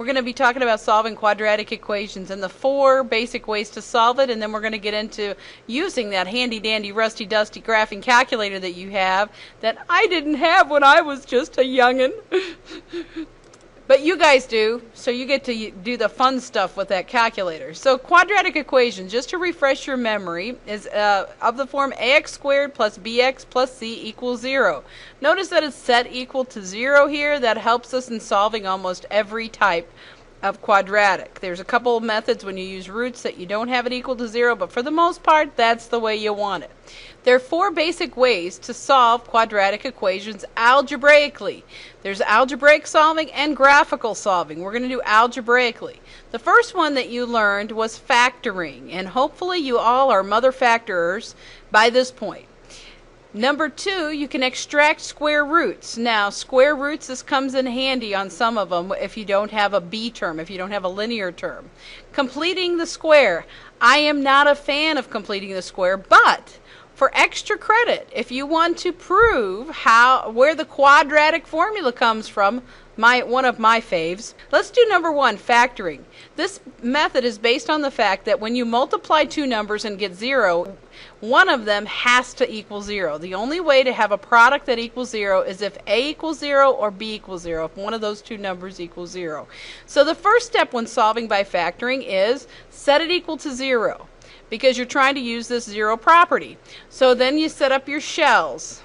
We're going to be talking about solving quadratic equations and the 4 basic ways to solve it, and then we're going to get into using that handy dandy rusty dusty graphing calculator that you have that I didn't have when I was just a youngin'. But you guys do, so you get to do the fun stuff with that calculator. So quadratic equations, just to refresh your memory, is of the form ax squared plus bx plus c equals 0. Notice that it's set equal to 0 here. That helps us in solving almost every type of quadratic. There's a couple of methods when you use roots that you don't have it equal to 0, but for the most part, that's the way you want it. There are 4 basic ways to solve quadratic equations algebraically. There's algebraic solving and graphical solving. We're going to do algebraically. The first one that you learned was factoring, and hopefully you all are mother factorers by this point. Number 2, you can extract square roots. Now, square roots, this comes in handy on some of them if you don't have a b term, if you don't have a linear term. Completing the square. I am not a fan of completing the square, but for extra credit, if you want to prove where the quadratic formula comes from, one of my faves. Let's do number 1, factoring. This method is based on the fact that when you multiply 2 numbers and get 0, one of them has to equal 0. The only way to have a product that equals 0 is if A equals 0 or B equals 0, if one of those 2 numbers equals 0. So the first step when solving by factoring is set it equal to 0, because you're trying to use this 0 property. So then you set up your shells,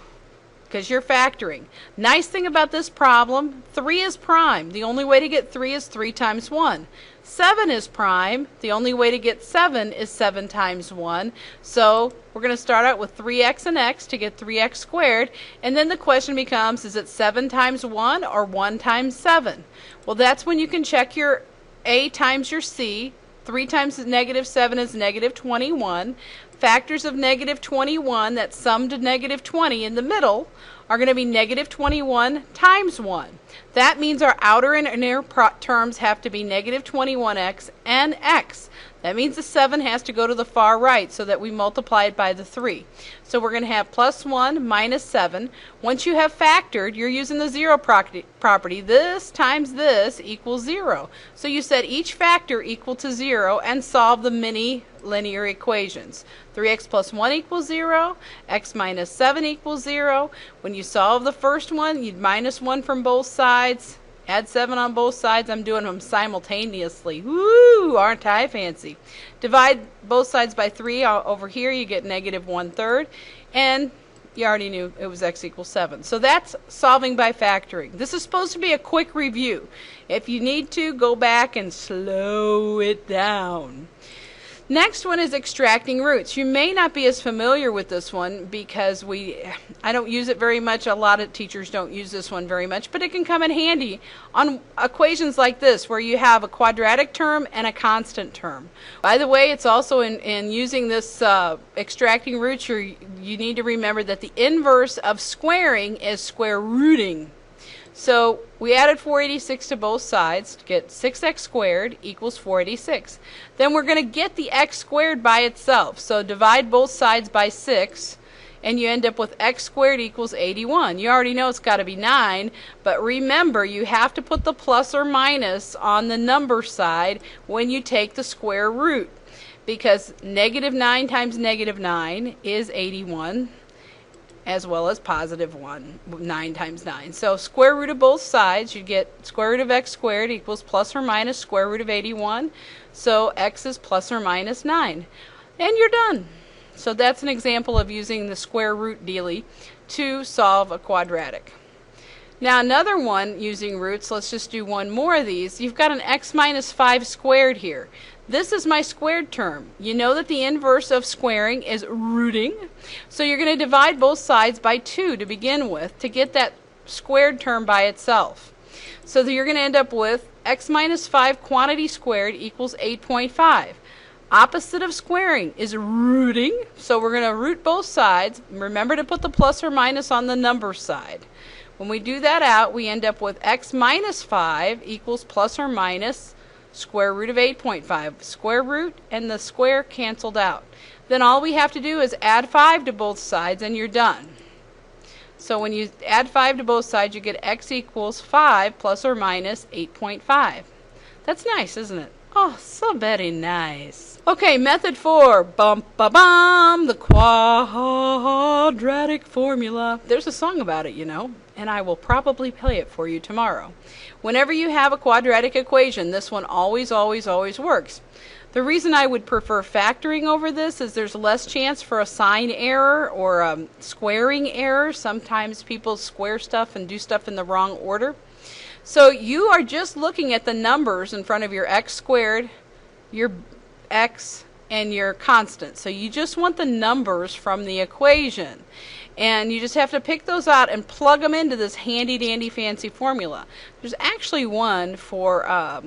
because you're factoring. Nice thing about this problem, 3 is prime. The only way to get 3 is 3 times 1. 7 is prime. The only way to get 7 is 7 times 1. So we're going to start out with 3x and x to get 3x squared. And then the question becomes, is it 7 times 1 or 1 times 7? Well, that's when you can check your a times your c. 3 times negative 7 is negative 21. Factors of negative 21 that sum to negative 20 in the middle are going to be negative 21 times 1. That means our outer and inner terms have to be negative 21x and x. That means the 7 has to go to the far right so that we multiply it by the 3. So we're going to have plus 1 minus 7. Once you have factored, you're using the 0 property. This times this equals 0. So you set each factor equal to 0 and solve the mini linear equations. 3x plus 1 equals 0. X minus 7 equals 0. When you solve the first one, you'd minus 1 from both sides. Add 7 on both sides. I'm doing them simultaneously. Woo! Aren't I fancy? Divide both sides by 3. Over here you get negative 1/3. And you already knew it was x equals 7. So that's solving by factoring. This is supposed to be a quick review. If you need to, go back and slow it down. Next one is extracting roots. You may not be as familiar with this one because I don't use it very much. A lot of teachers don't use this one very much, but it can come in handy on equations like this where you have a quadratic term and a constant term. By the way, it's also in using this extracting roots, you need to remember that the inverse of squaring is square rooting. So we added 486 to both sides to get 6x squared equals 486. Then we're going to get the x squared by itself. So divide both sides by 6 and you end up with x squared equals 81. You already know it's got to be 9, but remember you have to put the plus or minus on the number side when you take the square root, because negative 9 times negative 9 is 81. As well as positive 1, 9 times 9. So square root of both sides, you get square root of x squared equals plus or minus square root of 81. So x is plus or minus 9. And you're done. So that's an example of using the square root dealie to solve a quadratic. Now another one using roots, let's just do one more of these. You've got an x minus 5 squared here. This is my squared term. You know that the inverse of squaring is rooting. So you're going to divide both sides by 2 to begin with to get that squared term by itself. So you're going to end up with x minus 5 quantity squared equals 8.5. Opposite of squaring is rooting. So we're going to root both sides. Remember to put the plus or minus on the number side. When we do that out, we end up with x minus 5 equals plus or minus square root of 8.5. Square root and the square canceled out. Then all we have to do is add 5 to both sides and you're done. So when you add 5 to both sides, you get x equals 5 plus or minus 8.5. That's nice, isn't it? Oh, so very nice. Okay, method 4. Bum ba bum, the quadratic formula. There's a song about it, you know, and I will probably play it for you tomorrow. Whenever you have a quadratic equation, this one always works. The reason I would prefer factoring over this is there's less chance for a sign error or a squaring error. Sometimes people square stuff and do stuff in the wrong order. So you are just looking at the numbers in front of your x squared, your x, and your constant. So you just want the numbers from the equation. And you just have to pick those out and plug them into this handy dandy fancy formula. There's actually one for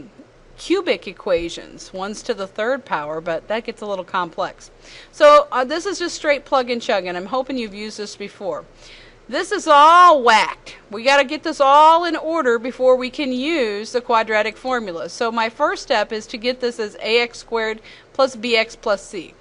cubic equations. One's to the third power, but that gets a little complex. So this is just straight plug and chug, and I'm hoping you've used this before. This is all whacked. We got to get this all in order before we can use the quadratic formula. So my first step is to get this as ax squared plus bx plus c.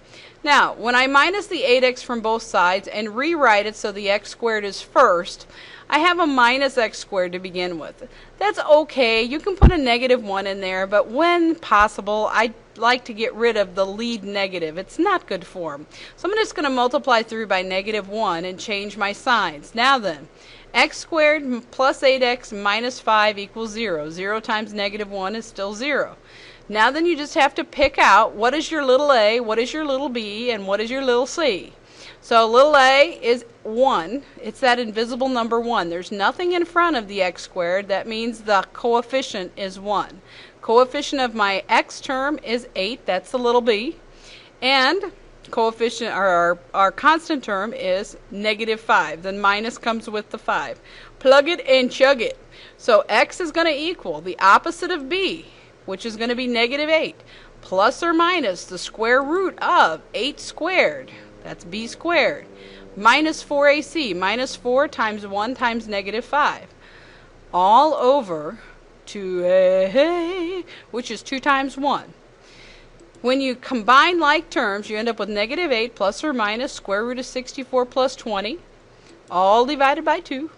Now, when I minus the 8x from both sides and rewrite it so the x squared is first, I have a minus x squared to begin with. That's okay. You can put a negative 1 in there, but when possible, I like to get rid of the lead negative. It's not good form. So I'm just going to multiply through by negative 1 and change my signs. Now then, x squared plus 8x minus 5 equals 0. 0 times negative 1 is still 0. Now then you just have to pick out what is your little a, what is your little b, and what is your little c. So little a is 1. It's that invisible number 1. There's nothing in front of the x squared. That means the coefficient is 1. Coefficient of my x term is 8. That's the little b. And coefficient, or our constant term, is negative 5. The minus comes with the 5. Plug it and chug it. So x is going to equal the opposite of b, which is going to be negative 8, plus or minus the square root of 8 squared. That's b squared. Minus 4ac. Minus 4 times 1 times negative 5. All over 2a, which is 2 times 1. When you combine like terms, you end up with negative 8 plus or minus square root of 64 plus 20, all divided by 2,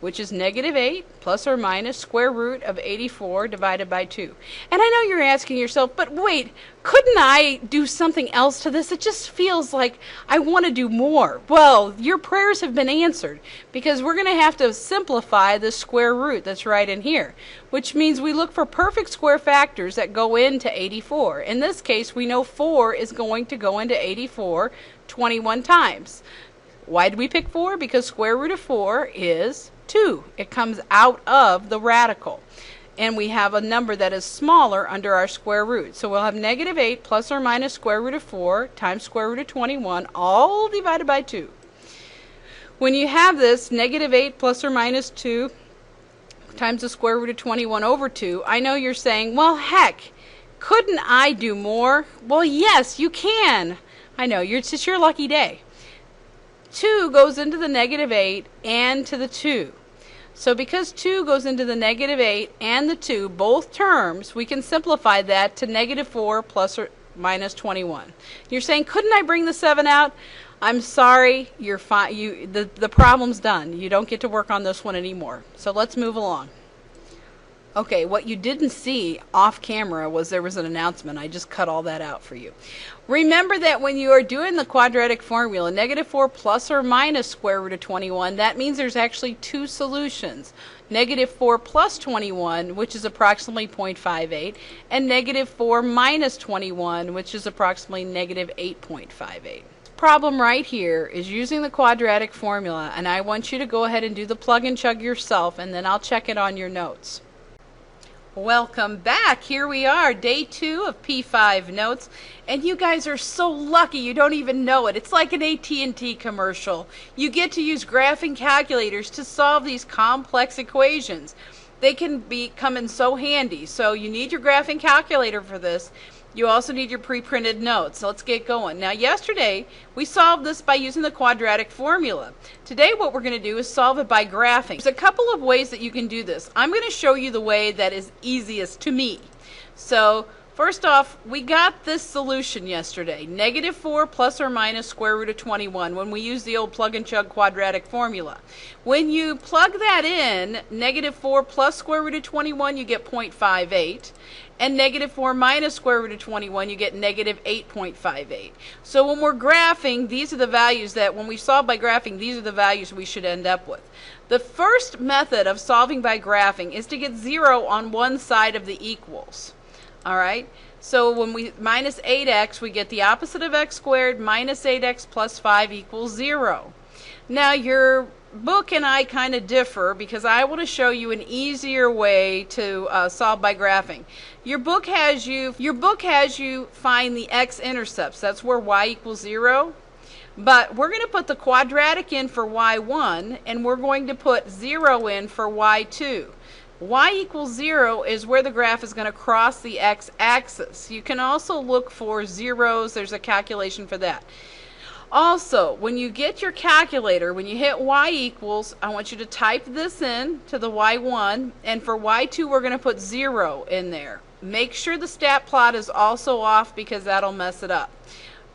which is negative 8 plus or minus square root of 84 divided by 2. And I know you're asking yourself, but wait, couldn't I do something else to this? It just feels like I want to do more. Well, your prayers have been answered, because we're going to have to simplify the square root that's right in here, which means we look for perfect square factors that go into 84. In this case, we know 4 is going to go into 84 21 times. Why did we pick 4? Because square root of 4 is 2. It comes out of the radical. And we have a number that is smaller under our square root. So we'll have negative 8 plus or minus square root of 4 times square root of 21, all divided by 2. When you have this, negative 8 plus or minus 2 times the square root of 21 over 2, I know you're saying, well, heck, couldn't I do more? Well, yes, you can. I know, it's just your lucky day. 2 goes into the negative 8 and to the 2. So because 2 goes into the negative 8 and the 2, both terms, we can simplify that to negative 4 plus or minus 21. You're saying, couldn't I bring the 7 out? I'm sorry, you're fine. The problem's done. You don't get to work on this one anymore. So let's move along. Okay, what you didn't see off camera was there was an announcement. I just cut all that out for you. Remember that when you are doing the quadratic formula, negative 4 plus or minus square root of 21, that means there's actually 2 solutions. Negative 4 plus 21, which is approximately 0.58, and negative 4 minus 21, which is approximately negative 8.58. Problem right here is using the quadratic formula, and I want you to go ahead and do the plug and chug yourself, and then I'll check it on your notes. Welcome back. Here we are, day 2 of P5 notes, and you guys are so lucky you don't even know it. It's like an AT&T commercial. You get to use graphing calculators to solve these complex equations. They can come in so handy. So you need your graphing calculator for this. You also need your pre-printed notes. So let's get going. Now yesterday we solved this by using the quadratic formula. Today what we're going to do is solve it by graphing. There's a couple of ways that you can do this. I'm going to show you the way that is easiest to me. So First off, we got this solution yesterday, -4 plus or minus square root of 21, when we used the old plug and chug quadratic formula. When you plug that in, -4 plus square root of 21, you get 0.58. And -4 minus square root of 21, you get -8.58. So when we're graphing, these are the values that, when we solve by graphing, these are the values we should end up with. The first method of solving by graphing is to get 0 on one side of the equals. All right, so when we minus 8x, we get the opposite of x squared, minus 8x plus 5 equals 0. Now your book and I kind of differ because I want to show you an easier way to solve by graphing. Your book has you find the x-intercepts. That's where y equals 0. But we're going to put the quadratic in for y1, and we're going to put 0 in for y2. Y equals 0 is where the graph is going to cross the x-axis. You can also look for zeros. There's a calculation for that. Also, when you get your calculator, when you hit y equals, I want you to type this in to the y1, and for y2 we're going to put 0 in there. Make sure the stat plot is also off because that'll mess it up.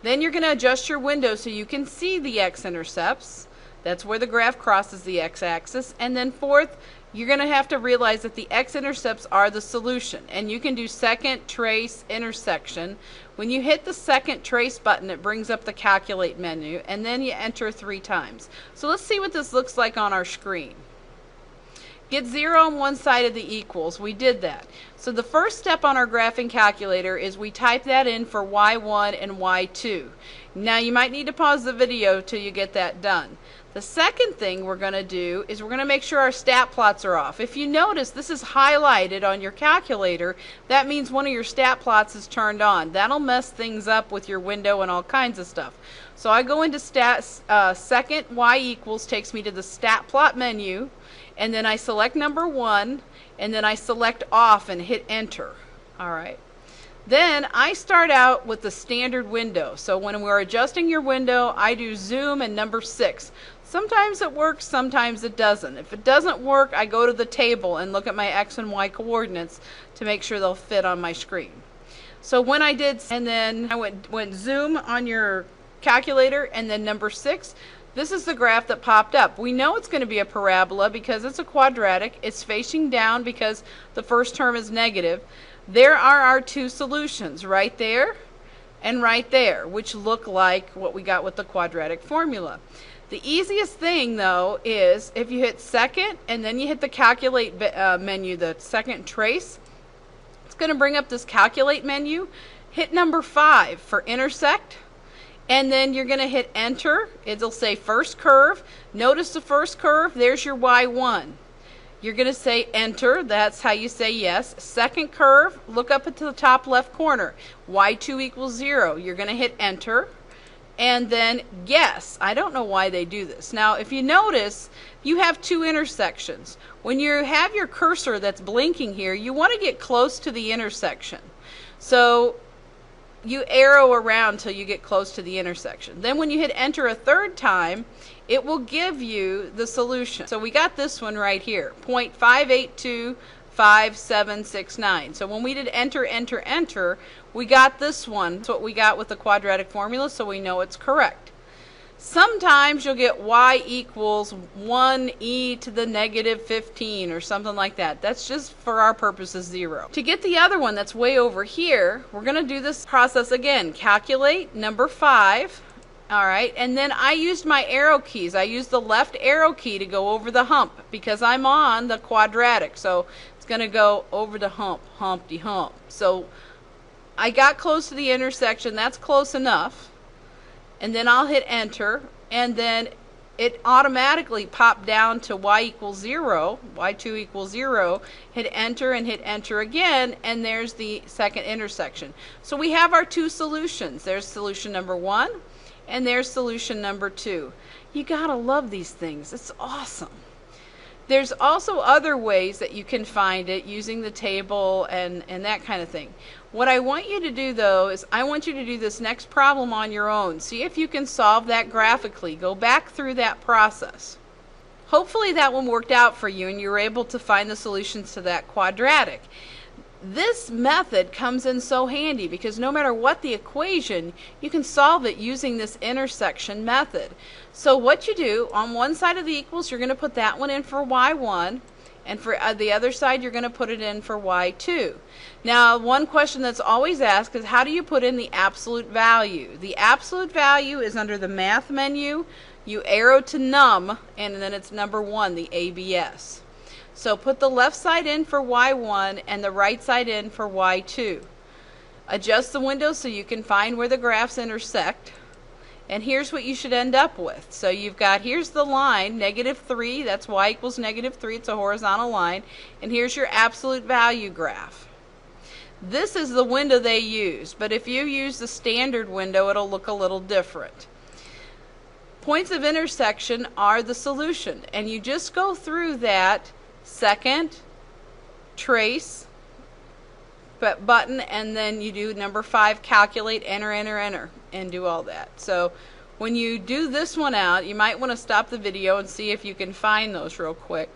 Then you're going to adjust your window so you can see the x-intercepts. That's where the graph crosses the x-axis. And then fourth, you're going to have to realize that the x-intercepts are the solution. And you can do second, trace, intersection. When you hit the second trace button, it brings up the calculate menu, and then you enter 3 times. So let's see what this looks like on our screen. Get 0 on one side of the equals. We did that. So the first step on our graphing calculator is we type that in for y1 and y2. Now you might need to pause the video till you get that done. The second thing we're going to do is we're going to make sure our stat plots are off. If you notice, this is highlighted on your calculator. That means one of your stat plots is turned on. That'll mess things up with your window and all kinds of stuff. So I go into second y equals takes me to the stat plot menu, and then I select number 1, and then I select off and hit enter. All right. Then I start out with the standard window. So when we're adjusting your window, I do zoom and number 6. Sometimes it works, sometimes it doesn't. If it doesn't work, I go to the table and look at my x and y coordinates to make sure they'll fit on my screen. So when I did, and then I went zoom on your calculator, and then number 6, this is the graph that popped up. We know it's going to be a parabola because it's a quadratic. It's facing down because the first term is negative. There are our 2 solutions, right there and right there, which look like what we got with the quadratic formula. The easiest thing, though, is if you hit second and then you hit the calculate menu, the second trace, it's going to bring up this calculate menu. Hit number 5 for intersect, and then you're going to hit enter. It'll say first curve. Notice the first curve. There's your y1. You're going to say enter. That's how you say yes. Second curve, look up into the top left corner. y2 equals 0. You're going to hit enter. And then guess. I don't know why they do this. Now, if you notice, you have 2 intersections. When you have your cursor that's blinking here, you want to get close to the intersection. So you arrow around till you get close to the intersection. Then when you hit enter a third time, it will give you the solution. So we got this one right here, 0.5825769. So when we did enter, enter, enter, we got this one. That's what we got with the quadratic formula, so we know it's correct. Sometimes you'll get y equals 1e to the negative 15 or something like that. That's just for our purposes 0. To get the other one that's way over here, we're going to do this process again. Calculate number 5. All right, and then I used my arrow keys. I used the left arrow key to go over the hump because I'm on the quadratic. So it's going to go over the hump, humpty hump. So I got close to the intersection. That's close enough. And then I'll hit enter, and then it automatically popped down to y equals 0, y2 equals 0, hit enter and hit enter again, and there's the second intersection. So we have our 2 solutions. There's solution number 1, and there's solution number 2. You gotta love these things. It's awesome. There's also other ways that you can find it using the table and that kind of thing. What I want you to do, though, is I want you to do this next problem on your own. See if you can solve that graphically. Go back through that process. Hopefully that one worked out for you and you were able to find the solutions to that quadratic. This method comes in so handy because no matter what the equation, you can solve it using this intersection method. So what you do, on one side of the equals, you're going to put that one in for y1, and for the other side, you're going to put it in for y2. Now, one question that's always asked is, how do you put in the absolute value? The absolute value is under the math menu. You arrow to num, and then it's number 1, the ABS. So put the left side in for y1 and the right side in for y2. Adjust the window so you can find where the graphs intersect. And here's what you should end up with. So you've got, here's the line, -3, that's y equals -3, it's a horizontal line. And here's your absolute value graph. This is the window they use, but if you use the standard window, it'll look a little different. Points of intersection are the solution, and you just go through that second, trace, button, and then you do number 5, calculate, enter, enter, enter, and do all that. So when you do this one out, you might want to stop the video and see if you can find those real quick.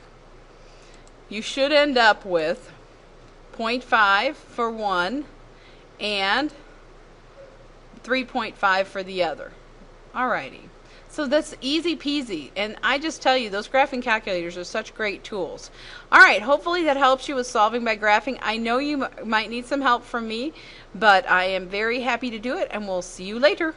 You should end up with 0.5 for one and 3.5 for the other. Alrighty. So that's easy peasy, and I just tell you, those graphing calculators are such great tools. Alright, hopefully that helps you with solving by graphing. I know you might need some help from me, but I am very happy to do it, and we'll see you later.